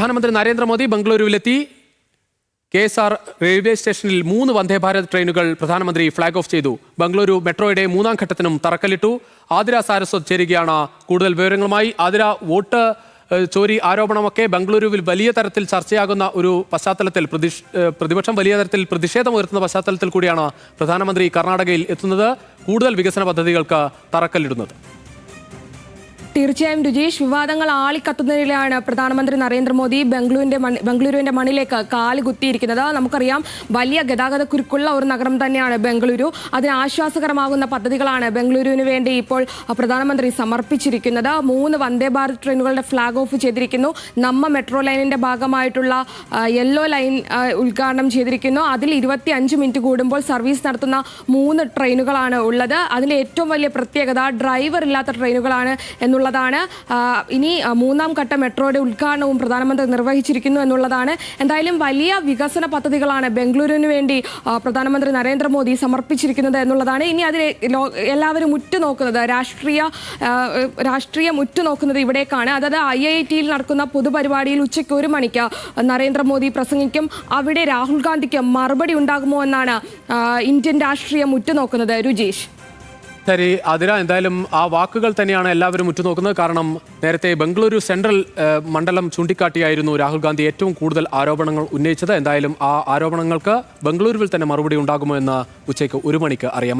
പ്രധാനമന്ത്രി Narendra Modi ബംഗളൂരുവിലെത്തി. KSR railway സ്റ്റേഷനിൽ 3 വന്ദേ ഭാരത് ട്രെയിനുകൾ പ്രധാനമന്ത്രി ഫ്ളാഗ് ഓഫ് ചെയ്തു. ബംഗളൂരു മെട്രോയുടെ 3ാം ഘട്ടത്തിനും തറക്കല്ലിട്ടു. ആതിര സാരസ്വത് ചേരുകയാണ് കൂടുതൽ വിവരങ്ങളുമായി. ആതിര, വോട്ട് ചോരി ആരോപണമൊക്കെ ബംഗളൂരുവിൽ വലിയ തരത്തിൽ ചർച്ചയാകുന്ന ഒരു പശ്ചാത്തലത്തിൽ, പ്രതിപക്ഷം വലിയ തരത്തിൽ പ്രതിഷേധം ഉയർത്തുന്ന പശ്ചാത്തലത്തിൽ കൂടിയാണ് പ്രധാനമന്ത്രി കർണാടകയിൽ എത്തുന്നത്, കൂടുതൽ വികസന പദ്ധതികൾക്ക് തറക്കല്ലിടുന്നത്. തീർച്ചയായും രുചീഷ്, വിവാദങ്ങൾ ആളിക്കത്തുന്നതിലാണ് പ്രധാനമന്ത്രി നരേന്ദ്രമോദി ബംഗളൂരുവിന്റെ മണ്ണിലേക്ക് കാല് കുത്തിയിരിക്കുന്നത്. നമുക്കറിയാം, വലിയ ഗതാഗത കുരുക്കുള്ള ഒരു നഗരം തന്നെയാണ് ബംഗളൂരു. അതിന് ആശ്വാസകരമാകുന്ന പദ്ധതികളാണ് ബംഗളൂരുവിന് വേണ്ടി ഇപ്പോൾ പ്രധാനമന്ത്രി സമർപ്പിച്ചിരിക്കുന്നത്. 3 വന്ദേ ഭാരത് ട്രെയിനുകളുടെ ഫ്ളാഗ് ഓഫ് ചെയ്തിരിക്കുന്നു. നമ്മ മെട്രോ ലൈനിന്റെ ഭാഗമായിട്ടുള്ള യെല്ലോ ലൈൻ ഉദ്ഘാടനം ചെയ്തിരിക്കുന്നു. അതിൽ 25 മിനിറ്റ് കൂടുമ്പോൾ സർവീസ് നടത്തുന്ന 3 ട്രെയിനുകളാണ് ഉള്ളത്. അതിലെ ഏറ്റവും വലിയ പ്രത്യേകത ഡ്രൈവർ ഇല്ലാത്ത ട്രെയിനുകളാണ് എന്നുള്ളതാണ്. ഇനി 3ാം ഘട്ട മെട്രോയുടെ ഉദ്ഘാടനവും പ്രധാനമന്ത്രി നിർവഹിച്ചിരിക്കുന്നു എന്നുള്ളതാണ്. എന്തായാലും വലിയ വികസന പദ്ധതികളാണ് ബംഗളൂരുവിന് വേണ്ടി പ്രധാനമന്ത്രി നരേന്ദ്രമോദി സമർപ്പിച്ചിരിക്കുന്നത് എന്നുള്ളതാണ്. ഇനി അതിൽ എല്ലാവരും ഉറ്റുനോക്കുന്നത്, രാഷ്ട്രീയം ഉറ്റുനോക്കുന്നത് ഇവിടേക്കാണ്. അതായത് IIT നടക്കുന്ന പൊതുപരിപാടിയിൽ ഉച്ചയ്ക്ക് 1 മണിക്ക് നരേന്ദ്രമോദി പ്രസംഗിക്കും. അവിടെ രാഹുൽ ഗാന്ധിക്ക് മറുപടി ഉണ്ടാകുമോ എന്നാണ് ഇന്ത്യൻ രാഷ്ട്രീയം ഉറ്റുനോക്കുന്നത്. രുചീഷ്. ശരി ആതിര, എന്തായാലും ആ വാക്കുകൾ തന്നെയാണ് എല്ലാവരും ഉറ്റുനോക്കുന്നത്. കാരണം നേരത്തെ ബംഗളൂരു സെൻട്രൽ മണ്ഡലം ചൂണ്ടിക്കാട്ടിയായിരുന്നു രാഹുൽ ഗാന്ധി ഏറ്റവും കൂടുതൽ ആരോപണങ്ങൾ ഉന്നയിച്ചത്. എന്തായാലും ആ ആരോപണങ്ങൾക്ക് ബംഗളൂരുവിൽ തന്നെ മറുപടി ഉണ്ടാകുമോ എന്ന് ഉച്ചയ്ക്ക് 1 മണിക്ക് അറിയാം.